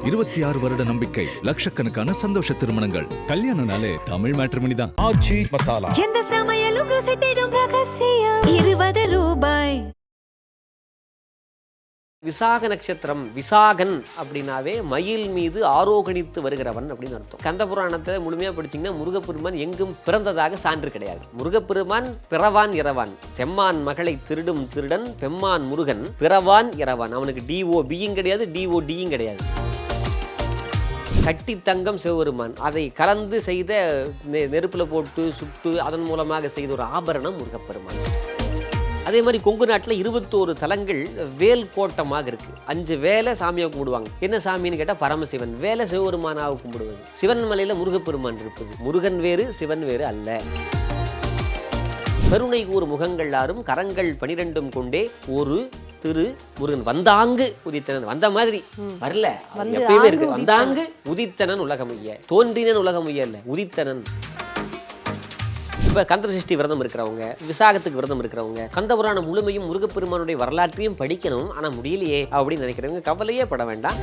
26 வருட நம்பிக்கை, லட்சக்கணக்கான சந்தோஷ திருமணங்கள். கல்யாணம்னாலே தமிழ் மேட்ரிமோனி தான். ஆச்சி மசாலா. எந்த சமையலும் ருசி தேடும் ரகசியம். 20 ரூபாய். விசாக நட்சத்திரம், விசாகன் அப்படின்னாவே மயில் மீது ஆரோகணித்து வருகிறவன் அப்படின்னு அர்த்தம். கந்த புராணத்தை முழுமையா படிச்சீங்கன்னா முருகப்பெருமான் எங்கும் பிறந்ததாக சான்று கிடையாது. முருகப்பெருமான் பிறவான் இரவான், செம்மான் மகளை திருடும் திருடன் பெம்மான் முருகன் பிறவான் இரவான். அவனுக்கு டிஓ பியும் கிடையாது, டிஓ டியும் கிடையாது. கட்டி தங்கம் சிவபெருமான், அதை கலந்து செய்த நெருப்புல போட்டு சுட்டு அதன் மூலமாக செய்த ஒரு ஆபரணம் முருகப்பெருமான். அதே மாதிரி கொங்கு நாட்டில் 21 தலங்கள் வேல் கோட்டமாக இருக்கு. 5 வேலை சாமியை கும்பிடுவாங்க. என்ன சாமின்னு கேட்டால் பரமசிவன். வேலை சிவபெருமானாக கும்பிடுவது. சிவன் மலையில முருகப்பெருமான் இருப்பது. முருகன் வேறு சிவன் வேறு அல்ல. கருணை கூறு முகங்கள் ஆறும் கரங்கள் 12 கொண்டே ஒரு திரு முருகன் வந்தாங்கு உதித்தனன். வந்த மாதிரி வரல, எப்பயுமே இருக்கு. வந்தாங்கு உதித்தனன் உலகமைய, தோன்றினன் உலகமைய இல்ல, உதித்தனன். இப்போ கந்தசஷ்டி விரதம் இருக்கிறவங்க, விசாகத்துக்கு விரதம் இருக்கிறவங்க, கந்தபுராணம் முழுமையும் முருகப்பெருமானுடைய வரலாற்றையும் படிக்கணும், ஆனால் முடியலையே அப்படின்னு நினைக்கிறவங்க கவலையே பட வேண்டாம்.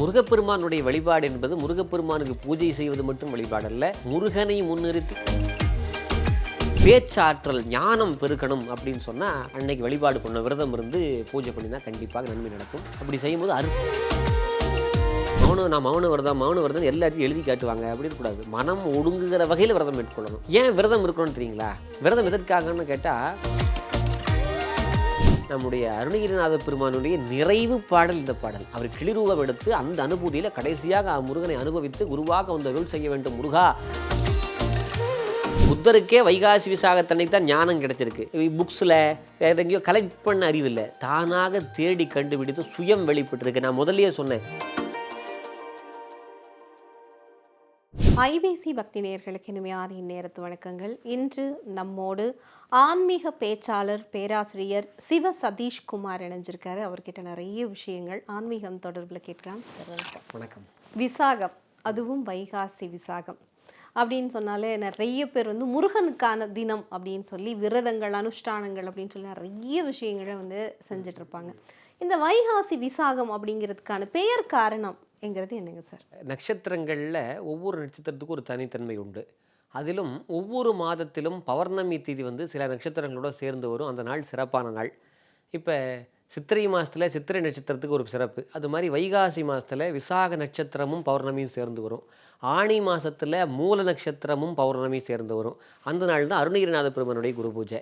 முருகப்பெருமானுடைய வழிபாடு என்பது முருகப்பெருமானுக்கு பூஜை செய்வது மட்டும் வழிபாடு அல்ல. முருகனை முன்னிறுத்தி பேச்சாற்றல் ஞானம் பெருக்கணும் அப்படின்னு சொன்னால் அன்னைக்கு வழிபாடு பண்ண விரதம் இருந்து பூஜை பண்ணினா கண்டிப்பாக நன்மை நடக்கும். அப்படி செய்யும்போது மௌன விரதம் எல்லாத்தையும் எழுதி காட்டுவாங்க. அப்படி இருக்கக்கூடாது. மனம் ஒடுங்குகிற வகையில் விரதம் மேற்கொள்ளணும். ஏன் விரதம் இருக்கணும்னு தெரியுங்களா? விரதம் எதற்காகன்னு கேட்டால், நம்முடைய அருணகிரிநாத பெருமானுடைய நிறைவு பாடல் இந்த பாடல். அவர் கிளிரூபம் எடுத்து அந்த அனுபூதியில் கடைசியாக முருகனை அனுபவித்து குருவாக வந்து அருள் செய்ய வேண்டும் முருகா. புத்தருக்கே வைகாசி விசாகத்தன்னை தான் ஞானம் கிடைச்சிருக்கு. புக்ஸில் வேற எங்கேயோ கலெக்ட் பண்ண அறிவில்லை, தானாக தேடி கண்டுபிடித்து சுயம் வெளிப்பட்டிருக்கு. நான் முதல்லயே சொன்னேன். ஐபிசி பக்தி நேயர்களுக்கு இனிமையான இந்நேரத்து வணக்கங்கள். இன்று நம்மோடு ஆன்மீக பேச்சாளர் பேராசிரியர் சிவ சதீஷ்குமார் இணைஞ்சிருக்காரு. அவர்கிட்ட நிறைய விஷயங்கள் ஆன்மீகம் தொடர்பில் கேட்கலாம். சார் வணக்கம். விசாகம், அதுவும் வைகாசி விசாகம் அப்படின்னு சொன்னாலே நிறைய பேர் வந்து முருகனுக்கான தினம் அப்படின்னு சொல்லி விரதங்கள், அனுஷ்டானங்கள் அப்படின்னு சொல்லி நிறைய விஷயங்களை வந்து செஞ்சுட்டு இருப்பாங்க. இந்த வைகாசி விசாகம் அப்படிங்கிறதுக்கான பெயர் காரணம் என்கிறது என்னங்க சார்? நட்சத்திரங்களில் ஒவ்வொரு நட்சத்திரத்துக்கும் ஒரு தனித்தன்மை உண்டு. அதிலும் ஒவ்வொரு மாதத்திலும் பௌர்ணமி தேதி வந்து சில நட்சத்திரங்களோட சேர்ந்து வரும். அந்த நாள் சிறப்பான நாள். இப்போ சித்திரை மாதத்தில் சித்திரை நட்சத்திரத்துக்கு ஒரு சிறப்பு. அது மாதிரி வைகாசி மாதத்தில் விசாக நட்சத்திரமும் பௌர்ணமியும் சேர்ந்து வரும். ஆணி மாதத்தில் மூல நட்சத்திரமும் பௌர்ணமியும் சேர்ந்து வரும். அந்த நாள் தான் அருணகிரிநாத பெருமானுடைய குரு பூஜை.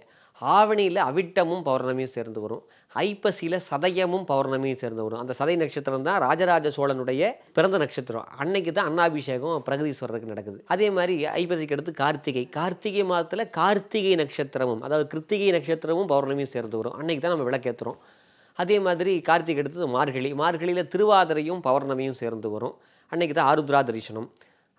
ஆவணியில் அவிட்டமும் பௌர்ணமியும் சேர்ந்து வரும். ஐப்பசியில் சதயமும் பௌர்ணமியும் சேர்ந்து வரும். அந்த சதய நட்சத்திரம் தான் ராஜராஜ சோழனுடைய பிறந்த நட்சத்திரம். அன்னைக்கு தான் அன்னாபிஷேகம் பிரகதீஸ்வரருக்கு நடக்குது. அதே மாதிரி ஐப்பசிக்கு அடுத்து கார்த்திகை மாதத்தில் கார்த்திகை நட்சத்திரமும், அதாவது கிருத்திகை நட்சத்திரமும் பௌர்ணமியும் சேர்ந்து வரும். அன்னைக்கு தான் நம்ம விளக்கேற்றுறோம். அதே மாதிரி கார்த்திகை அடுத்தது மார்கழியில் திருவாதிரையும் பௌர்ணமியும் சேர்ந்து வரும். அன்னைக்கு தான் ஆருத்ரா தரிசனம்.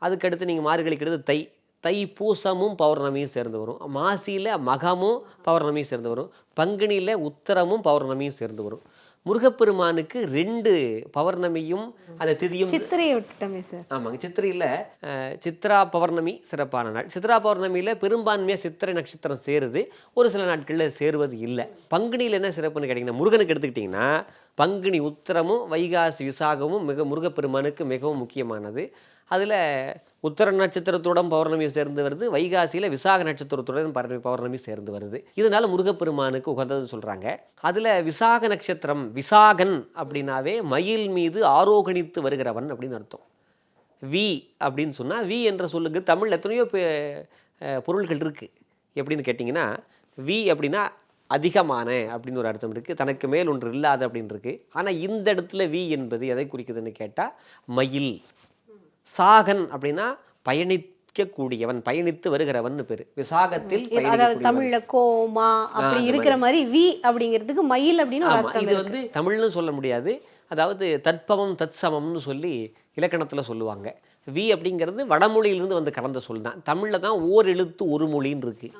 அதுக்கடுத்து நீங்கள் மார்கழிக்கு அடுத்து தைப்பூசமும் பௌர்ணமியும் சேர்ந்து வரும். மாசியில் மகமும் பௌர்ணமியும் சேர்ந்து வரும். பங்குனியில் உத்தரமும் பௌர்ணமியும் சேர்ந்து வரும். முருகப்பெருமானுக்கு 2 பௌர்ணமியும் அந்த திதியும். சித்திரையை விட்டுட்டோமே சார். ஆமாங்க, சித்திரையில் சித்ரா பௌர்ணமி சிறப்பான நாள். சித்ரா பௌர்ணமியில் பெரும்பான்மையாக சித்திரை நட்சத்திரம் சேருது, ஒரு சில நாட்களில் சேருவது இல்லை. பங்குனியில் என்ன சிறப்புன்னு கேட்டிங்கன்னா, முருகனுக்கு எடுத்துக்கிட்டிங்கன்னா பங்குனி உத்திரமும் வைகாசி விசாகமும் முருகப்பெருமானுக்கு மிகவும் முக்கியமானது. அதில் உத்தர நட்சத்திரத்துடன் பௌர்ணமி சேர்ந்து வருது, வைகாசியில் விசாக நட்சத்திரத்துடன் பௌர்ணமி சேர்ந்து வருது. இதனால முருகப்பெருமானுக்கு உகந்ததுன்னு சொல்கிறாங்க. அதில் விசாக நட்சத்திரம், விசாகன் அப்படின்னாவே மயில் மீது ஆரோகணித்து வருகிறவன் அப்படின்னு அர்த்தம். வி அப்படின்னு சொன்னால், வி என்ற சொல்லுக்கு தமிழ் எத்தனையோ பொருள்கள் இருக்குது. எப்படின்னு கேட்டிங்கன்னா, வி அப்படின்னா அதிகமான அப்படின்னு ஒரு அர்த்தம் இருக்குது, தனக்கு மேல் ஒன்று இல்லாத அப்படின்னு இருக்குது. ஆனால் இந்த இடத்துல வி என்பது எதை குறிக்குதுன்னு கேட்டால் மயில். சாகன் அப்படின்னா பயணிக்கக்கூடியவன், பயணித்து வருகிறவன் பேரு. விசாகத்தில் தமிழ்ல கோமா அப்படி இருக்கிற மாதிரி வி அப்படிங்கிறதுக்கு மயில் அப்படின்னு இது வந்து தமிழ்னு சொல்ல முடியாது. அதாவது தட்பமம் தத்சமம்னு சொல்லி இலக்கணத்தில் சொல்லுவாங்க. வி அப்படிங்கிறது வடமொழியிலிருந்து வந்து கலந்த சொல் தான். தமிழில் தான் ஓர் எழுத்து ஒரு மொழின்னு இருக்குது.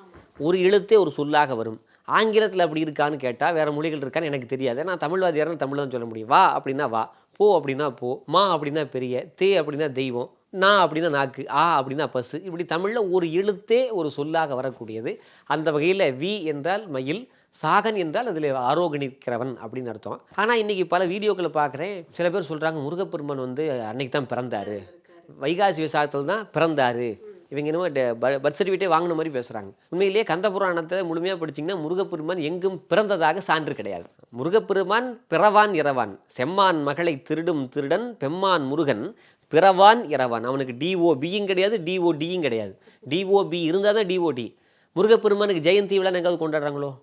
ஒரு எழுத்தே ஒரு சொல்லாக வரும். ஆங்கிலத்தில் அப்படி இருக்கான்னு கேட்டால் வேறு மொழிகள் இருக்கான்னு எனக்கு தெரியாது. நான் தமிழ்வாதியாரன்னு தமிழ் தான் சொல்ல முடியும். வா அப்படின்னா வா, போ அப்படின்னா போ, மா அப்படின்னா பெரிய, தே அப்படின்னா தெய்வம், நா அப்படின்னா நாக்கு, ஆ அப்படின்னா பசு. இப்படி தமிழில் ஒரு எழுத்தே ஒரு சொல்லாக வரக்கூடியது. அந்த வகையில் வி என்றால் மயில், சாகன் என்றால் அதில் ஆரோகணிக்கிறவன் அப்படின்னு அர்த்தம். ஆனால் இன்றைக்கி பல வீடியோக்களை பார்க்குறேன், சில பேர் சொல்கிறாங்க முருகப்பெருமான் வந்து அன்னைக்கு தான் பிறந்தார், வைகாசி விசாகத்தில் தான் பிறந்தார், இவங்க என்னமோ பர்த் சர்டிஃபிகேட்டே வாங்கின மாதிரி பேசுகிறாங்க. உண்மையிலேயே கந்த புராணத்தை முழுமையாக படிச்சிங்கன்னா முருகப்பெருமான் எங்கும் பிறந்ததாக சான்று கிடையாது. முருகப்பெருமான் பிறவான் இரவான், செம்மான் மகளை திருடும் திருடன் பெம்மான் முருகன் பிறவான் இரவான். அவனுக்கு டிஓபியும் கிடையாது, டிஓடியும் கிடையாது. டிஓபி இருந்தால் தான் டிஓடி. முருகப்பெருமானுக்கு ஜெயந்தி விழா எங்காவது கொண்டாடுறாங்களோ?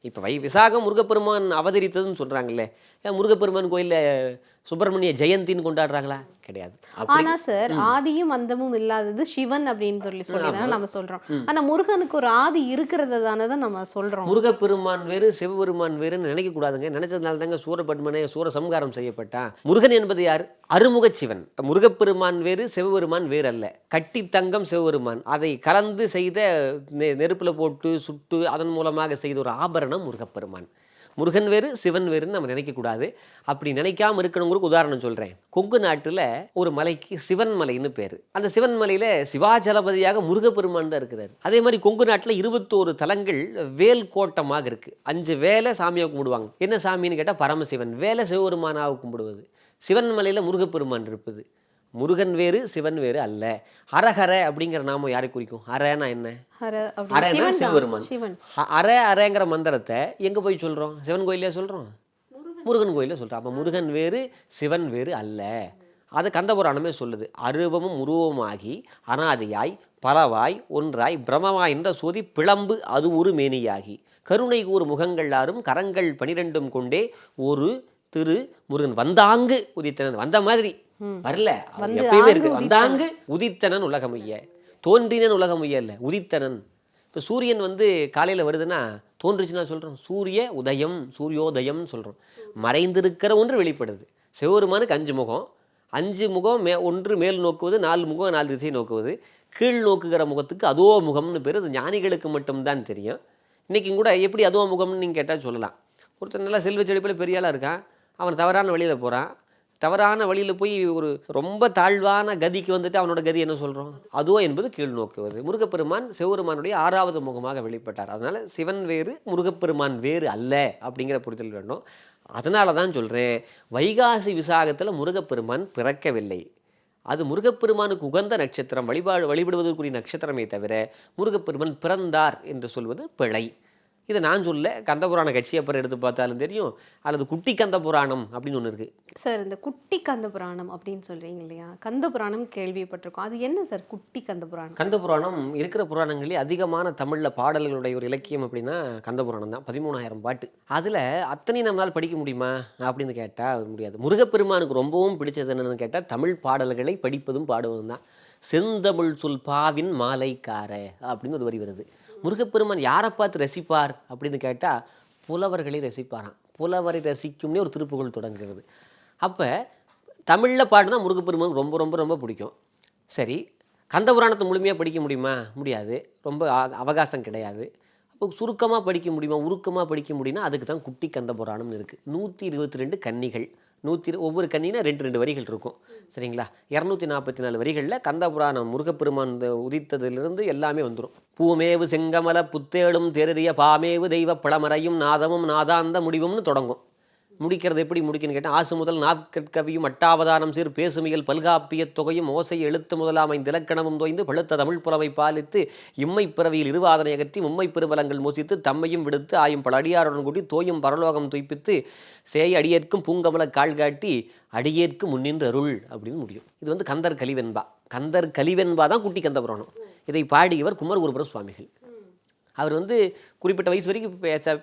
இப்போ விசாகம் முருகப்பெருமான் அவதரித்ததுன்னு சொல்கிறாங்களே, முருகப்பெருமான் கோயிலில் சுப்பிரமணிய ஜெயந்தின்னு கொண்டாடுறாங்களா? கிடையாது. ஆனா சார், ஆதியும் அந்தமும் இல்லாதது சிவன் அப்படின்னு சொல்லி நம்ம சொல்றோம். ஆனா முருகனுக்கு ஒரு ஆதி இருக்கிறது தானே தான் நம்ம சொல்றோம். முருகப்பெருமான் வேறு சிவபெருமான் வேறுன்னு நினைக்க கூடாதுங்க. நினைச்சதுனால தாங்க சூரபத்மனை சூரசம்காரம் செய்யப்பட்டான். முருகன் என்பது யார்? அருமுக சிவன். முருகப்பெருமான் வேறு சிவபெருமான் வேறு அல்ல. கட்டி தங்கம் சிவபெருமான், அதை கலந்து செய்த நெருப்புல போட்டு சுட்டு அதன் மூலமாக செய்த ஒரு ஆபரணம் முருகப்பெருமான். முருகன் வேறு சிவன் வேறுன்னு நம்ம நினைக்கக்கூடாது. அப்படி நினைக்காம இருக்கணுங்கிறதுக்கு உதாரணம் சொல்கிறேன். கொங்கு நாட்டில் ஒரு மலைக்கு சிவன் மலைன்னு பேர். அந்த சிவன் மலையில் சிவாஜலபதியாக முருகப்பெருமான் தான் இருக்கிறார். அதே மாதிரி கொங்கு நாட்டில் 21 தலங்கள் வேல் கோட்டமாக இருக்குது. 5 வேலை சாமியை கும்பிடுவாங்க. என்ன சாமின்னு கேட்டால் பரமசிவன். வேலை சிவபெருமானாக கும்பிடுவது. சிவன் மலையில் முருகப்பெருமான் இருப்பது. முருகன் வேறு சிவன் வேறு அல்ல. ஹரஹர அப்படிங்கிற நாமம் யாரை குறிக்கும்? ஹரனா என்ன? ஹரனா சிவபெருமான். அரங்கிற மந்திரத்தை எங்க போய் சொல்றோம்? சிவன் கோயிலே சொல்றோம், முருகன் கோயிலே சொல்றோம். அப்ப முருகன் வேறு சிவன் வேறு அல்ல. அது கந்தபுராணமே சொல்லுது. அருவமும் உருவமாகி அனாதியாய் பலவாய் ஒன்றாய் பிரமமாய் என்ற சோதி பிளம்பு அது ஒரு மேனியாகி கருணை கூறு முகங்கள் ஆறும் கரங்கள் 12 கொண்டே ஒரு திரு முருகன் வந்தாங்கு உதித்தனன். வந்த மாதிரி வரல, எப்பயுமே இருக்கு. வந்தாங்கு உதித்தனன் உலகமைய, தோன்றினன் உலகமைய இல்ல, உதித்தனன். இப்போ சூரியன் வந்து காலையில் வருதுன்னா தோன்றுச்சுன்னா சொல்கிறோம் சூரிய உதயம், சூரியோதயம் சொல்கிறோம். மறைந்திருக்கிற ஒன்று வெளிப்படுது. சிவபெருமானுக்கு 5 முகம். 5 முகம் ஒன்று மேல் நோக்குவது, 4 முகம் 4 திசை நோக்குவது. கீழ் நோக்குகிற முகத்துக்கு அதோ முகம்னு பேர். அது ஞானிகளுக்கு மட்டும்தான் தெரியும். இன்றைக்கும் கூட எப்படி அதோ முகம்னு நீங்கள் கேட்டால் சொல்லலாம். ஒருத்தர் நல்லா செல்வ செழிப்பில் பெரிய ஆளாக இருக்கான், அவன் தவறான வழியில் போகிறான். தவறான வழியில் போய் ஒரு ரொம்ப தாழ்வான கதிக்கு வந்துட்டு அவனோட கதி என்ன சொல்கிறோம்? அதோ என்பது கீழ் நோக்குவது. முருகப்பெருமான் சிவபெருமானுடைய 6வது முகமாக வெளிப்பட்டார். அதனால் சிவன் வேறு முருகப்பெருமான் வேறு அல்ல அப்படிங்கிற புரிதல் வேண்டும். அதனால தான் சொல்கிறேன், வைகாசி விசாகத்தில் முருகப்பெருமான் பிறக்கவில்லை. அது முருகப்பெருமானுக்கு உகந்த நட்சத்திரம், வழிபடுவதற்குரிய நட்சத்திரமே தவிர முருகப்பெருமான் பிறந்தார் என்று சொல்வது பிழை. இதை நான் சொல்ல, கந்தபுராண கட்சி அப்புறம் எடுத்து பார்த்தாலும் தெரியும். அல்லது குட்டி கந்த புராணம் அப்படின்னு ஒன்று இருக்குது சார். இந்த குட்டி கந்த புராணம் அப்படின்னு சொல்கிறீங்க இல்லையா? கந்த புராணம் கேள்விப்பட்டிருக்கோம். அது என்ன சார் குட்டி கந்த புராணம்? கந்த புராணம் இருக்கிற புராணங்களே அதிகமான தமிழில் பாடல்களுடைய ஒரு இலக்கியம் அப்படின்னா கந்த புராணம் தான். 13,000 பாட்டு. அதில் அத்தனை நம்மளால் படிக்க முடியுமா அப்படின்னு கேட்டால் முடியாது. முருகப்பெருமானுக்கு ரொம்பவும் பிடிச்சது என்னென்னு கேட்டால் தமிழ் பாடல்களை படிப்பதும் பாடுவதும் தான். செந்தமிழ் சொல் பாவின் மாலைக்கார அப்படின்னு ஒரு வரி வருது. முருகப்பெருமான் யாரை பார்த்து ரசிப்பார் அப்படின்னு கேட்டால் புலவர்களை ரசிப்பாராம். புலவரை ரசிக்கும்னே ஒரு திருப்புகழ் தொடங்குகிறது. அப்போ தமிழில் பாடுனா முருகப்பெருமான் ரொம்ப ரொம்ப ரொம்ப பிடிக்கும். சரி, கந்தபுராணத்தை முழுமையாக படிக்க முடியுமா? முடியாது. ரொம்ப அவகாசம் கிடையாது. அப்போ சுருக்கமாக படிக்க முடியுமா, உருக்கமாக படிக்க முடியும்னா அதுக்கு தான் குட்டி கந்தபுராணம்னு இருக்குது. 122 கன்னிகள். ஒவ்வொரு கண்ணினா 2 வரிகள் இருக்கும். சரிங்களா? 244 வரிகளில் கந்தபுராணம் முருகப்பெருமான் உதித்ததிலிருந்து எல்லாமே வந்துடும். பூமேவு செங்கமல புத்தேடும் தேரறிய பாமேவு தெய்வ பழமறையும் நாதமும் நாதாந்த முடிவும்னு தொடங்கும். முடிக்கிறது எப்படி முடிக்குன்னு கேட்டால், ஆசு முதல் நாற்கவியும் அட்டாவதானம் சீர் பேசுமியல் பல்காப்பிய தொகையும் ஓசை எழுத்து முதலாம் 5 இலக்கணமும் தோய்ந்து பழுத்த தமிழ் புலமை பாலித்து இம்மை பிறவியில் இருவாதனை அகற்றி மும்மை பெருவலங்கள் மோசித்து தம்மையும் விடுத்து ஆயும் பல அடியாருடன் கூட்டி தோயும் பரலோகம் துய்ப்பித்து சேய் அடியேற்கும் பூங்கமல கால் காட்டி அடியேற்கு முன்னின்று அருள் அப்படின்னு முடியும். இது வந்து கந்தர் கலிவென்பா. கந்தர் கலிவென்பா தான் குட்டி கந்தபுராணம். இதை பாடியவர் குமரகுருபர சுவாமிகள். அவர் வந்து குறிப்பிட்ட வயசு வரைக்கும்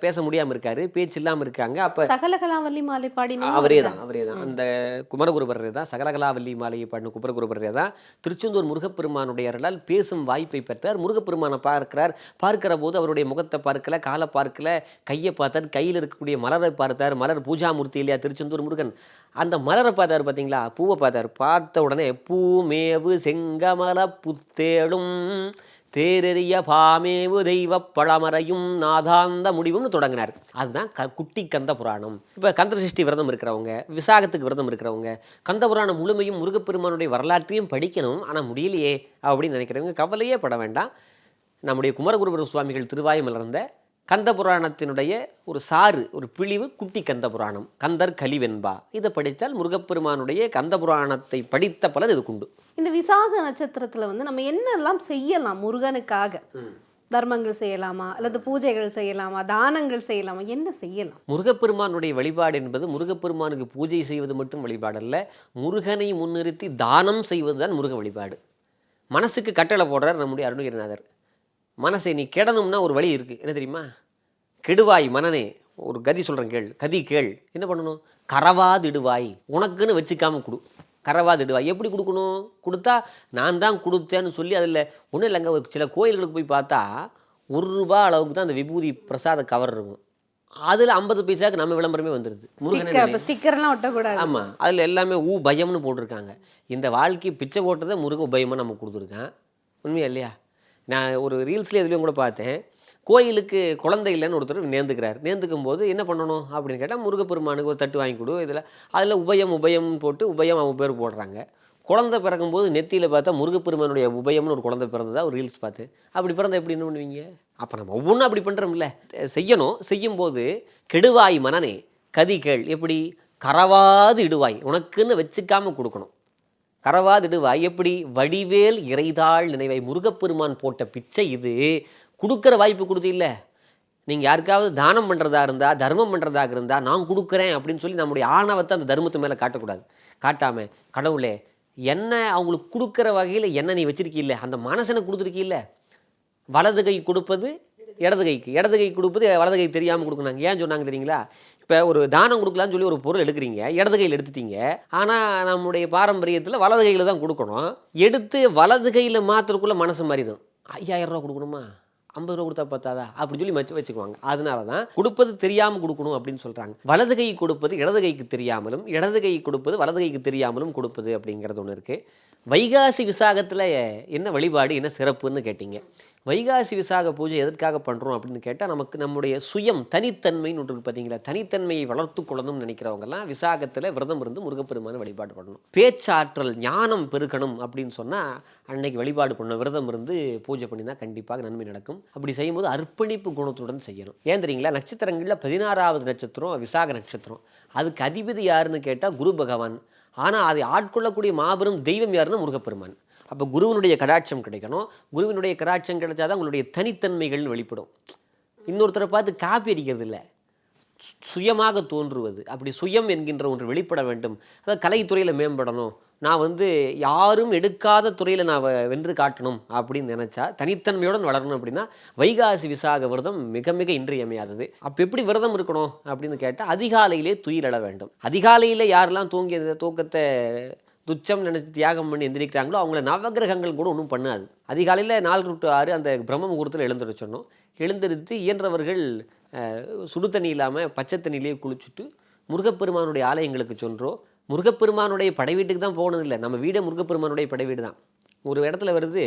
பேச முடியாமல் இருக்காரு, பேச்சு இல்லாமல் இருக்காங்க. அப்போ சகலகலாவல்லி மாலை பாடினா அவரே தான் அந்த குமரகுருபரரே தான். சகலகலாவல்லி மாலையை பாடின குமரகுருபரரே தான். திருச்செந்தூர் முருகப்பெருமானுடைய அருளால் பேசும் வாய்ப்பை பெற்றார். முருகப்பெருமானை பார்க்கிற போது அவருடைய முகத்தை பார்க்கல, காலை பார்க்கல, கையை பார்த்தார், கையில் இருக்கக்கூடிய மலரை பார்த்தார். மலர் பூஜாமூர்த்தி இல்லையா திருச்செந்தூர் முருகன்? அந்த மலரை பார்த்தார் பார்த்தீங்களா, பூவை பார்த்தார். பார்த்த உடனே பூமேவு செங்கமல புத்தேடும் தேரெறிய பாமேவு தெய்வ பழமறையும் நாதாந்த முடிவும்னு தொடங்கினார். அதுதான் குட்டி கந்த புராணம். இப்போ கந்த சஷ்டி விரதம் இருக்கிறவங்க, விசாகத்துக்கு விரதம் இருக்கிறவங்க கந்த புராணம் முழுமையும் முருகப்பெருமானுடைய வரலாற்றையும் படிக்கணும், ஆனால் முடியலையே அப்படின்னு நினைக்கிறவங்க கவலையே பட வேண்டாம். நம்முடைய குமரகுருபர சுவாமிகள் திருவாய் மலர்ந்த கந்த புராணத்தினுடைய ஒரு சாறு, ஒரு பிழிவு குட்டி கந்த புராணம், கந்தர் கலிவெண்பா. இதை படித்தால் முருகப்பெருமானுடைய கந்த புராணத்தை படித்த பலன் இதுக்குண்டு. இந்த விசாக நட்சத்திரத்துல வந்து நம்ம என்னெல்லாம் செய்யலாம் முருகனுக்காக? தர்மங்கள் செய்யலாமா, அல்லது பூஜைகள் செய்யலாமா, தானங்கள் செய்யலாமா, என்ன செய்யலாம்? முருகப்பெருமானுடைய வழிபாடு என்பது முருகப்பெருமானுக்கு பூஜை செய்வது மட்டும் வழிபாடு அல்ல, முருகனை முன்னிறுத்தி தானம் செய்வது தான் முருக வழிபாடு. மனசுக்கு கட்டளை போடுறார் நம்முடைய அருணகிரிநாதர். மனசை நீ கெடணும்னா ஒரு வழி இருக்குது, என்ன தெரியுமா? கெடுவாய் மனனே, ஒரு கதி சொல்கிறேன் கேள், கதி கேள். என்ன பண்ணணும்? கரவாதிடுவாய், உனக்குன்னு வச்சுக்காம கொடு. கரவாதிடுவாய் எப்படி கொடுக்கணும்? கொடுத்தா நான் தான் கொடுத்தேன்னு சொல்லி அதில் ஒன்றும் இல்லைங்க. சில கோயில்களுக்கு போய் பார்த்தா ₹1 அளவுக்கு தான் அந்த விபூதி பிரசாத கவர் இருக்கும். அதில் 50 பைசாவுக்கு நம்ம விளம்பரமே வந்துடுது. ஸ்டிக்கர்லாம் ஒட்டக்கூடாது. ஆமாம், அதில் எல்லாமே பயம்னு போட்டிருக்காங்க. இந்த வாழ்க்கை பிச்சை போட்டதை முருக உபயமாக நம்ம கொடுத்துருக்கான். உண்மையா இல்லையா? நான் ஒரு ரீல்ஸ்லேயே எதுலேயும் கூட பார்த்தேன். கோயிலுக்கு குழந்தை இல்லைன்னு ஒருத்தர் நேர்ந்துக்கிறார். நேர்ந்துக்கும் போது என்ன பண்ணணும் அப்படின்னு கேட்டால், முருகப்பெருமானுக்கு ஒரு தட்டு வாங்கி கொடு. அதில் உபயம்னு போட்டு உபயம் அவங்க பேர் போடுறாங்க. குழந்தை பிறக்கும்போது நெத்தியில் பார்த்தா முருகப்பெருமானுடைய உபயம்னு ஒரு குழந்தை பிறந்ததா ஒரு ரீல்ஸ் பார்த்து. அப்படி பிறந்த எப்படி என்ன பண்ணுவீங்க? அப்போ நம்ம ஒவ்வொன்றும் அப்படி பண்ணுறோம்ல, செய்யணும். செய்யும்போது கெடுவாய் மனனே கதி கேள், எப்படி? கரவாது இடுவாய், உனக்குன்னு வச்சுக்காம கொடுக்கணும். கரவாதிடுவாய் எப்படி? வடிவேல் இறைதாள் நினைவாய். முருகப்பெருமான் போட்ட பிச்சை இது. கொடுக்குற வாய்ப்பு கொடுத்து இல்லை. நீங்கள் யாருக்காவது தானம் பண்ணுறதா இருந்தால், தர்மம் பண்ணுறதாக இருந்தால், நான் கொடுக்குறேன் அப்படின்னு சொல்லி நம்முடைய ஆணவத்தை அந்த தர்மத்து மேலே காட்டக்கூடாது. காட்டாமல், கடவுளே என்ன அவங்களுக்கு கொடுக்குற வகையில் என்ன நீ வச்சிருக்கீல்ல, அந்த மனசனை கொடுத்துருக்கீல்ல. வலது கை கொடுப்பது இடது கைக்கு, இடது கை கொடுப்பது வலது கை தெரியாமல் கொடுக்குறாங்க. ஏன் சொன்னாங்க தெரியுங்களா? இப்போ ஒரு தானம் கொடுக்கலான்னு சொல்லி ஒரு பொருள் எடுக்கிறீங்க, இடது கையில் எடுத்துட்டீங்க. ஆனால் நம்முடைய பாரம்பரியத்தில் வலது கையில் தான் கொடுக்கணும். எடுத்து வலது கையில் மாத்திரக்குள்ளே மனசு மாறிடும். 5000 ரூபா கொடுக்கணுமா, 50 ரூபா கொடுத்தா பார்த்தாதா அப்படின்னு சொல்லி வச்சுக்குவாங்க. அதனால தான் கொடுப்பது தெரியாமல் கொடுக்கணும் அப்படின்னு சொல்கிறாங்க. வலது கை கொடுப்பது இடது கைக்கு தெரியாமலும், இடது கை கொடுப்பது வலது கைக்கு தெரியாமலும் கொடுப்பது அப்படிங்கிறது ஒன்று இருக்குது. வைகாசி விசாகத்தில் என்ன வழிபாடு, என்ன சிறப்புன்னு கேட்டிங்க. வைகாசி விசாக பூஜை எதற்காக பண்ணுறோம் அப்படின்னு கேட்டால், நமக்கு நம்முடைய சுயம் தனித்தன்மைன்னு ஒன்று பார்த்தீங்களா, தனித்தன்மையை வளர்த்து கொள்ளணும்னு நினைக்கிறவங்கெல்லாம் விசாகத்தில் விரதம் இருந்து முருகப்பெருமான வழிபாடு பண்ணணும். பேச்சாற்றல் ஞானம் பெருக்கணும் அப்படின்னு சொன்னால் அன்னைக்கு வழிபாடு பண்ணணும். விரதம் இருந்து பூஜை பண்ணினா கண்டிப்பாக நன்மை நடக்கும். அப்படி செய்யும்போது அர்ப்பணிப்பு குணத்துடன் செய்யணும். ஏன் தெரியுங்களா? நட்சத்திரங்களில் 16வது நட்சத்திரம் விசாக நட்சத்திரம். அதுக்கு அதிபதி யாருன்னு கேட்டால் குரு பகவான். ஆனால் அதை ஆட்கொள்ளக்கூடிய மாபெரும் தெய்வம் யாருன்னா முருகப்பெருமான். அப்போ குருவினுடைய கடாட்சம் கிடைக்கணும். குருவினுடைய கடாட்சம் கிடைச்சாதான் உங்களுடைய தனித்தன்மைகள் வெளிப்படும். இன்னொருத்தரை பார்த்து காப்பி அடிக்கிறது இல்லை, சுயமாக தோன்றுவது. அப்படி சுயம் என்கின்ற ஒன்று வெளிப்பட வேண்டும். அதாவது கலைத்துறையில் மேம்படணும். நான் யாரும் எடுக்காத துறையில் நான் வென்று காட்டணும் அப்படின்னு நினச்சா, தனித்தன்மையுடன் வளரணும் அப்படின்னா வைகாசி விசாக விரதம் மிக மிக இன்றியமையாதது. அப்போ எப்படி விரதம் இருக்கணும் அப்படின்னு கேட்டால், அதிகாலையிலே துயிலெழ வேண்டும். அதிகாலையில் யாரெல்லாம் தூங்கிய தூக்கத்தை துச்சம் நினைச்சு தியாகம் பண்ணி எந்திரிக்கிறாங்களோ அவங்கள நவகிரகங்கள் கூட ஒன்றும் பண்ணாது. அதிகாலையில் 4 to 6 அந்த பிரம்ம முகூர்த்தத்தில் எழுந்திரிச்சோம். எழுந்திருத்து இயன்றவர்கள் சுடு தண்ணி இல்லாமல் பச்சை தண்ணியிலேயே குளிச்சுட்டு முருகப்பெருமானுடைய ஆலயங்களுக்கு சென்றோ, முருகப்பெருமானுடைய படை வீட்டுக்கு தான் போனதில்லை. நம்ம வீடே முருகப்பெருமானுடைய படை வீடு தான். ஒரு இடத்துல வருது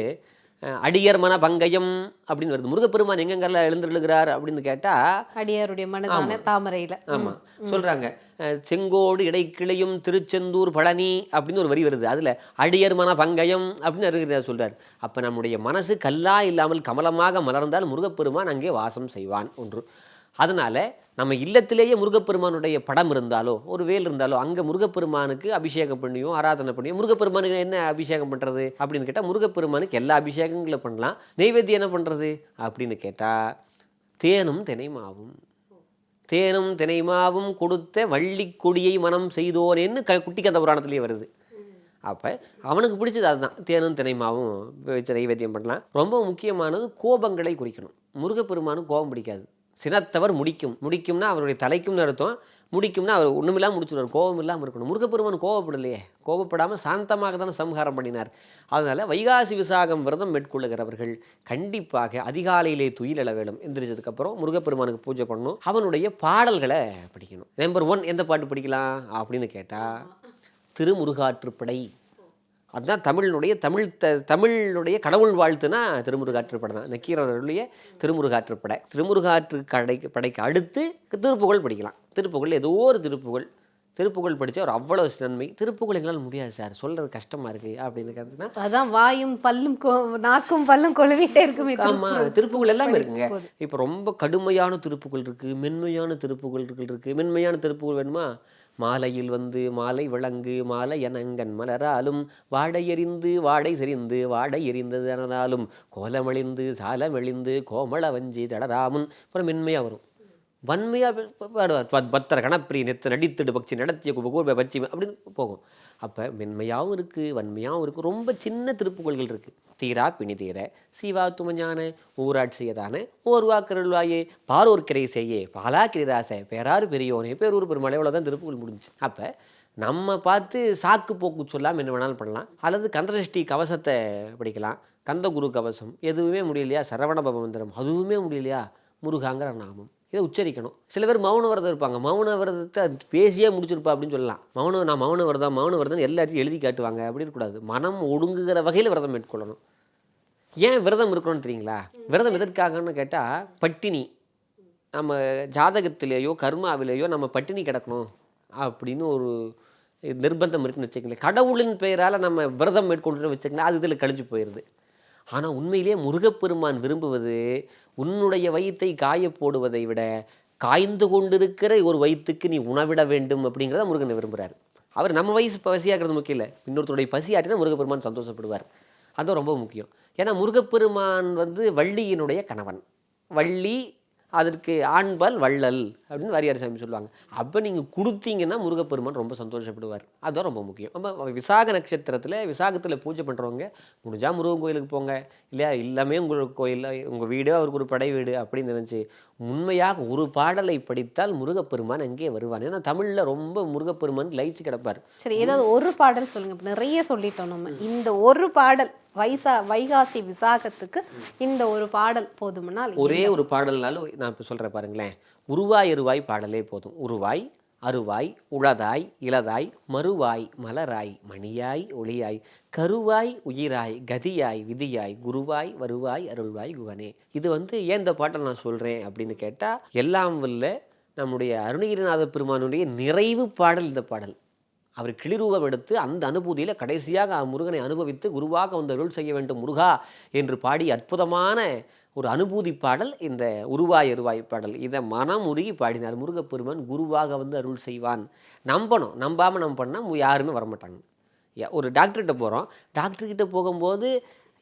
அடியர் மன பங்கயம் அப்படின்னு வருது. முருகப்பெருமான் எங்கெங்கெல்லாம் எழுந்திருக்கிறார் அப்படின்னு கேட்டால், அடியாருடைய மனதான தாமரையில். ஆமாம் சொல்கிறாங்க. செங்கோடு இடைக்கிளையும் திருச்செந்தூர் பழனி அப்படின்னு ஒரு வரி வருது. அதில் அடியர் மன பங்கயம் அப்படின்னு அருகிறார் சொல்கிறார். அப்போ நம்முடைய மனசு கல்லா இல்லாமல் கமலமாக மலர்ந்தால் முருகப்பெருமான் அங்கே வாசம் செய்வான் ஒன்று. அதனால் நம்ம இல்லத்திலேயே முருகப்பெருமானுடைய படம் இருந்தாலோ, ஒரு வேல் இருந்தாலோ, அங்கே முருகப்பெருமானுக்கு அபிஷேகம் பண்ணியும் ஆராதனை பண்ணியும். முருகப்பெருமானுக்கு என்ன அபிஷேகம் பண்ணுறது அப்படின்னு கேட்டால், முருகப்பெருமானுக்கு எல்லா அபிஷேகங்களை பண்ணலாம். நெய்வேத்தியம் என்ன பண்ணுறது அப்படின்னு கேட்டால், தேனும் தினைமாவும், தேனும் தினைமாவும் கொடுத்த வள்ளி கொடியை மனம் செய்தோனேன்னு குட்டி கந்த புராணத்திலேயே வருது. அப்போ அவனுக்கு பிடிச்சது அதுதான், தேனும் தினைமாவும் வச்சு நைவேத்தியம் பண்ணலாம். ரொம்ப முக்கியமானது கோபங்களை குறிக்கணும். முருகப்பெருமானுக்கு கோபம் பிடிக்காது. சினத்தவர் முடிக்கும்னா அவருடைய தலைக்கும் அர்த்தம். முடிக்கும்னா அவர் ஒன்றுமில்லாமல் முடிச்சுடுவார். கோபம் இல்லாமல் இருக்கணும். முருகப்பெருமான் கோபப்படலையே, கோபப்படாமல் சாந்தமாக தானே சம்ஹாரம் பண்ணினார். அதனால் வைகாசி விசாகம் விரதம் மேற்கொள்ளுகிறவர்கள் கண்டிப்பாக அதிகாலையிலே துயில் எழ வேணும். எந்திரிச்சதுக்கப்புறம் முருகப்பெருமானுக்கு பூஜை பண்ணணும். அவனுடைய பாடல்களை படிக்கணும். நம்பர் 1 எந்த பாட்டு படிக்கலாம் அப்படின்னு கேட்டால், திருமுருகாற்றுப்படை. அதுதான் தமிழுடைய கடவுள் வாழ்த்துனா திருமுருகாற்றுப்படை தான். நக்கீரருடைய திருமுருகாற்றுப்படை. திருமுருகாற்று படைக்கு அடுத்து திருப்புகழ் படிக்கலாம். திருப்புகழ் ஏதோ ஒரு திருப்புகழ் திருப்புகழ் படித்தா ஒரு அவ்வளோ நன்மை. திருப்புகழ் எங்களால் முடியாது சார், சொல்கிறது கஷ்டமாக இருக்குது அப்படின்னு கேட்டதுன்னா, அதான் வாயும் பல்லும் நாக்கும் பல்லும் கொழுவிட்டே இருக்குமே. ஆமாம், திருப்புகழ் எல்லாமே இருக்குங்க. இப்போ ரொம்ப கடுமையான திருப்புகழ் இருக்குது, மென்மையான திருப்புகழ் இருக்குது. மென்மையான திருப்புகழ் வேணுமா? மாலையில் வந்து மாலை விளங்கு மாலை எனங்கன் மலராலும் வாடை எறிந்து வாடை செறிந்து வாடை எறிந்தது அதனாலும் கோலமழிந்து சாலமெழிந்து கோமள வஞ்சி தடராமுன். அப்புறம் மென்மையாக வரும். வன்மையாக பாடுவார். பத்திர கணப்பிரி நெத்து நடித்திடு பக்சி நடத்திய குபகூர்ப பச்சி அப்படின்னு போகும். அப்போ மென்மையாகவும் இருக்குது, வன்மையாகவும் இருக்குது. ரொம்ப சின்ன திருப்புகள்கள் இருக்குது. தீரா பிணி தீர சீவா துமஞான ஊராட்சியதான ஓர்வா கருள்வாயே பாரோர் கிரை செய்யே பாலா கிரிராசை பேராறு பெரியோனே பேரூர் பெருமாளே. இவ்வளோதான் திருப்புகள் முடிஞ்சு. அப்போ நம்ம பார்த்து சாக்கு போக்கு சொல்லாமல் என்ன வேணாலும் பண்ணலாம். அல்லது கந்தசஷ்டி கவசத்தை படிக்கலாம், கந்த குரு கவசம். எதுவுமே முடியலையா சரவண பவ மந்திரம், அதுவுமே முடியலையா முருகாங்கிற நாமம். இதை உச்சரிக்கணும். சில பேர் மௌன விரதம் இருப்பாங்க, மௌன விரதத்தை பேசியே முடிச்சிருப்பா அப்படின்னு சொல்லலாம். நான் மௌன விரதம் எல்லா இடத்தையும் எழுதி காட்டுவாங்க. அப்படி இருக்கக்கூடாது. மனம் ஒடுங்குகிற வகையில் விரதம் மேற்கொள்ளணும். ஏன் விரதம் இருக்கணும்னு தெரியுங்களா? விரதம் எதற்காகன்னு கேட்டால், பட்டினி நம்ம ஜாதகத்திலேயோ கர்மாவிலேயோ நம்ம பட்டினி கிடக்கணும் அப்படின்னு ஒரு நிர்பந்தம் இருக்குன்னு வச்சுக்கங்களேன். கடவுளின் பெயரால் நம்ம விரதம் மேற்கொண்டு வச்சுக்கலாம், அது இதில் கழிஞ்சு போயிடுது. ஆனால் உண்மையிலேயே முருகப்பெருமான் விரும்புவது உன்னுடைய வயிற்றை காய போடுவதை விட காய்ந்து கொண்டிருக்கிற ஒரு வயிற்றுக்கு நீ உணவிட வேண்டும் அப்படிங்கிறத முருகனை விரும்புகிறார். அவர் நம்ம வயசு பசியாகிறது முக்கியம் இல்லை, இன்னொருத்தருடைய பசி ஆட்டினா முருகப்பெருமான் சந்தோஷப்படுவார். அதுவும் ரொம்ப முக்கியம். ஏன்னா முருகப்பெருமான் வந்து வள்ளியினுடைய கணவன். வள்ளி அதற்கு ஆண்பால் வள்ளல் அப்படின்னு வாரியார் சாமி சொல்லுவாங்க. அப்போ நீங்கள் கொடுத்தீங்கன்னா முருகப்பெருமான் ரொம்ப சந்தோஷப்படுவார். அதுதான் ரொம்ப முக்கியம். நம்ம விசாக நட்சத்திரத்தில் விசாகத்தில் பூஜை பண்ணுறவங்க முடிஞ்சால் முருகன் கோயிலுக்கு போங்க, இல்லையா எல்லாமே உங்களுக்கு கோயிலில் உங்கள் வீடு அவருக்கு ஒரு படை வீடு அப்படின்னு நினச்சி உண்மையாக ஒரு பாடலை படித்தால் முருகப்பெருமான் அங்கே வருவான். ஏன்னா தமிழில் ரொம்ப முருகப்பெருமான் லயிச்சு கிடப்பார். சரி, ஏதாவது ஒரு பாடல் சொல்லுங்க. இப்போ நிறைய சொல்லிட்டோம் நம்ம. இந்த ஒரு பாடல் வைகாசி விசாகத்துக்கு இந்த ஒரு பாடல் போதும்னா, ஒரே ஒரு பாடல்னாலும் நான் இப்போ சொல்கிறேன் பாருங்களேன். உருவாய் அருவாய் பாடலே போதும். உருவாய் அருவாய் உளதாய் இளதாய் மறுவாய் மலராய் மணியாய் ஒளியாய் கருவாய் உயிராய் கதியாய் விதியாய் குருவாய் வருவாய் அருள்வாய் குகனே. இது ஏன் இந்த பாட்டை நான் சொல்கிறேன் அப்படின்னு கேட்டால், எல்லாம் வல்ல நம்முடைய அருணகிரிநாத பெருமானுடைய நிறைவு பாடல் இந்த பாடல். அவர் கிளிரூபம் எடுத்து அந்த அனுபூதியில் கடைசியாக முருகனை அனுபவித்து குருவாக வந்து அருள் செய்ய வேண்டும் முருகா என்று பாடி அற்புதமான ஒரு அனுபூதி பாடல் இந்த உருவாய் அருவாய் பாடல். இதை மனம் உருகி பாடினார். முருகப்பெருமான் குருவாக வந்து அருள் செய்வான். நம்பணும். நம்பாமல் நம்ம பண்ணால் யாருமே வரமாட்டாங்க. ஒரு டாக்டர்கிட்ட போகிறோம், டாக்டர்கிட்ட போகும்போது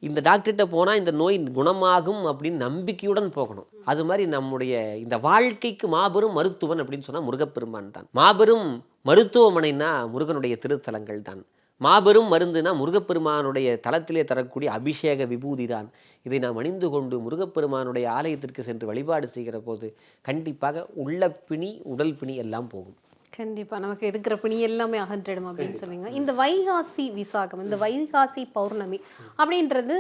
இந்த டாக்டர்கிட்ட போனால் இந்த நோய் குணமாகும் அப்படின்னு நம்பிக்கையுடன் போகணும். அது மாதிரி நம்முடைய இந்த வாழ்க்கைக்கு மாபெரும் மருத்துவன் அப்படின்னு சொன்னால் முருகப்பெருமான் தான். மாபெரும் மருத்துவமனைனா முருகனுடைய திருத்தலங்கள் தான். மாபெரும் மருந்துனா முருகப்பெருமானுடைய தலத்திலே தரக்கூடிய அபிஷேக விபூதி தான். இதை நாம் அணிந்து கொண்டு முருகப்பெருமானுடைய ஆலயத்திற்கு சென்று வழிபாடு செய்கிற போது கண்டிப்பாக உள்ள பிணி உடல் பிணி எல்லாம் போகும். கண்டிப்பாக நமக்கு இருக்கிற பிணி எல்லாமே அகன்றிடும் அப்படின்னு சொல்லுவீங்க. இந்த வைகாசி விசாகம், இந்த வைகாசி பௌர்ணமி அப்படின்றது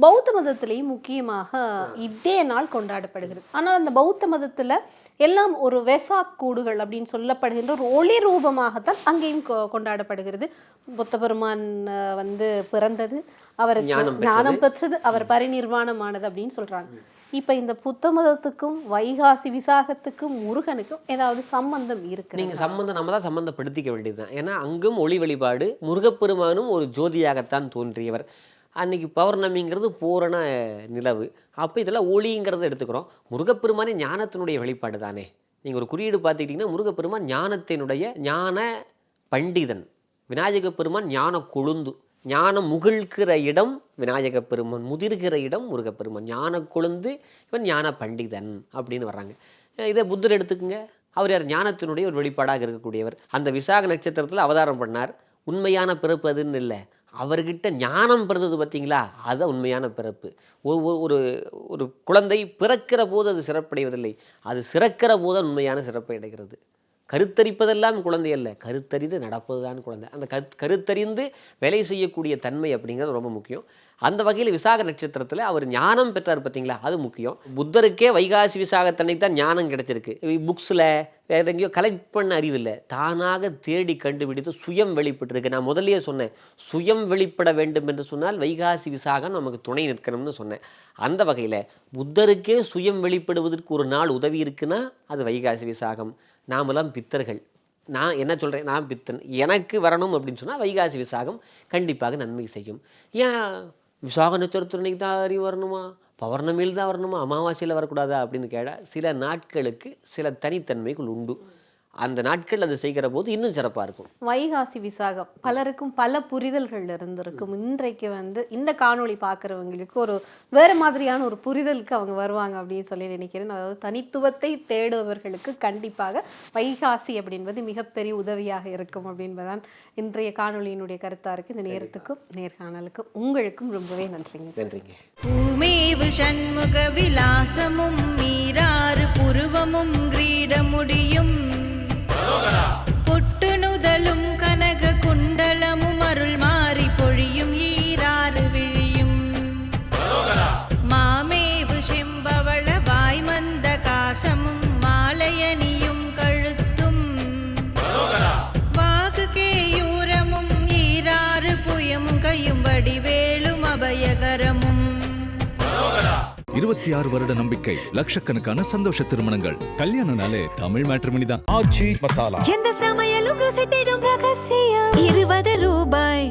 பௌத்த மதத்திலையும் முக்கியமாக இதே நாள் கொண்டாடப்படுகிறது. ஆனால் அந்த பௌத்த மதத்தில் எல்லாம் ஒரு வெசாக் கூடுகள் அப்படின்னு சொல்லப்படுகின்ற ஒரு ஒளி ரூபமாகத்தான் அங்கேயும் கொண்டாடப்படுகிறது. புத்த பெருமான் பிறந்தது, அவருக்கு ஞானம் பெற்றது, அவர் பரிநிர்வாணமானது அப்படின்னு சொல்றாங்க. இப்ப இந்த புத்த மதத்துக்கும் வைகாசி விசாகத்துக்கும் முருகனுக்கும் ஏதாவது சம்பந்தம் இருக்கு? நீங்க சம்பந்தம் நம்ம தான் சம்பந்தப்படுத்திக்க வேண்டியதுதான். ஏன்னா அங்கும் ஒளி வழிபாடு, முருகப்பெருமானும் ஒரு ஜோதியாகத்தான் தோன்றியவர். அன்னைக்கு பௌர்ணமிங்கிறது பூரண நிலவு. அப்போ இதெல்லாம் ஒளிங்கிறத எடுத்துக்கிறோம். முருகப்பெருமானே ஞானத்தினுடைய வெளிப்பாடு தானே. நீங்கள் ஒரு குறியீடு பார்த்துக்கிட்டிங்கன்னா முருகப்பெருமான் ஞானத்தினுடைய ஞான பண்டிதன், விநாயக பெருமான் ஞான கொழுந்து. ஞானம் முகிழ்கிற இடம் விநாயக பெருமான், முதிர்கிற இடம் முருகப்பெருமான். ஞான கொழுந்து, இவன் ஞான பண்டிதன் அப்படின்னு வர்றாங்க. இதை புத்தர் எடுத்துக்குங்க. அவர் யார்? ஞானத்தினுடைய ஒரு வெளிப்பாடாக இருக்கக்கூடியவர். அந்த விசாக நட்சத்திரத்தில் அவதாரம் பண்ணார். உண்மையான பிறப்பு அதுன்னு இல்லை, அவர்கிட்ட ஞானம் பிறந்தது பார்த்தீங்களா, அதுதான் உண்மையான பிறப்பு. ஒரு ஒரு குழந்தை பிறக்கிற போது அது சிறப்படைவதில்லை, அது சிறக்கிற போது உண்மையான சிறப்பை அடைகிறது. கருத்தரிப்பதெல்லாம் குழந்தை அல்ல, கருத்தறிந்து நடப்பதுதான் குழந்தை. அந்த கருத்தறிந்து வேலை செய்யக்கூடிய தன்மை அப்படிங்கிறது ரொம்ப முக்கியம். அந்த வகையில் விசாக நட்சத்திரத்தில் அவர் ஞானம் பெற்றார் பார்த்தீங்களா, அது முக்கியம். புத்தருக்கே வைகாசி விசாகத்தன்னைக்கு தான் ஞானம் கிடைச்சிருக்கு. புக்ஸில் வேற எங்கேயோ கலெக்ட் பண்ண அறிவில்லை, தானாக தேடி கண்டுபிடித்து சுயம் வெளிப்பட்டுருக்கு. நான் முதலியே சொன்னேன், சுயம் வெளிப்பட வேண்டும் என்று சொன்னால் வைகாசி விசாகம் நமக்கு துணை நிற்கணும்னு சொன்னேன். அந்த வகையில் புத்தருக்கே சுயம் வெளிப்படுவதற்கு ஒரு நாள் உதவி இருக்குன்னா அது வைகாசி விசாகம். நாமெல்லாம் பித்தர்கள், நான் என்ன சொல்கிறேன், நான் பித்தன், எனக்கு வரணும் அப்படின்னு சொன்னால் வைகாசி விசாகம் கண்டிப்பாக நன்மை செய்யும். ஏன் விசாக நட்சத்திரத்துக்கு தான் அறிவு வரணுமா, பௌர்ணமியில் தான் வரணுமா, அமாவாசையில் வரக்கூடாதா அப்படின்னு கேட்டால் சில நாட்களுக்கு சில தனித்தன்மைகள் உண்டு. அந்த நாட்கள் அதை செய்கிற போது இன்னும் சிறப்பாக இருக்கும். வைகாசி விசாகம் பலருக்கும் பல புரிதல்கள் இருந்திருக்கும். இன்றைக்கு வந்து இந்த காணொளி பார்க்குறவங்களுக்கு ஒரு வேறு மாதிரியான ஒரு புரிதலுக்கு அவங்க வருவாங்க அப்படின்னு சொல்லி நினைக்கிறேன். அதாவது தனித்துவத்தை தேடுபவர்களுக்கு கண்டிப்பாக வைகாசி அப்படின்பது மிகப்பெரிய உதவியாக இருக்கும் அப்படின்பதான் இன்றைய காணொளியினுடைய கருத்தாக இருக்குது. இந்த நேரத்துக்கும் நேர்காணலுக்கும் உங்களுக்கும் ரொம்பவே நன்றிங்க. நன்றிங்க. பூமேவு சண்முக விலாசமும் மீராறு புருவமும் கிரீடமுடியும் பொட்டு நுதலும் கனக குண்டலமும் அருள் மாறி பொழியும் ஈராறு விழியும் மாமேவு செம்பவள வாய்மந்த காசமும் மாலையணியும் கழுத்தும் வாகு கேயூரமும் ஈராறு புயமும் கையும் வடிவேலும் அபயகரமும் 26 வருட நம்பிக்கை, லட்சக்கணக்கான சந்தோஷ திருமணங்கள். கல்யாணம்னாலே தமிழ் மேட்ரிமோனி தான். எந்த சமையலும் ருசி தேடும் ரகசியம் 20 ரூபாய்.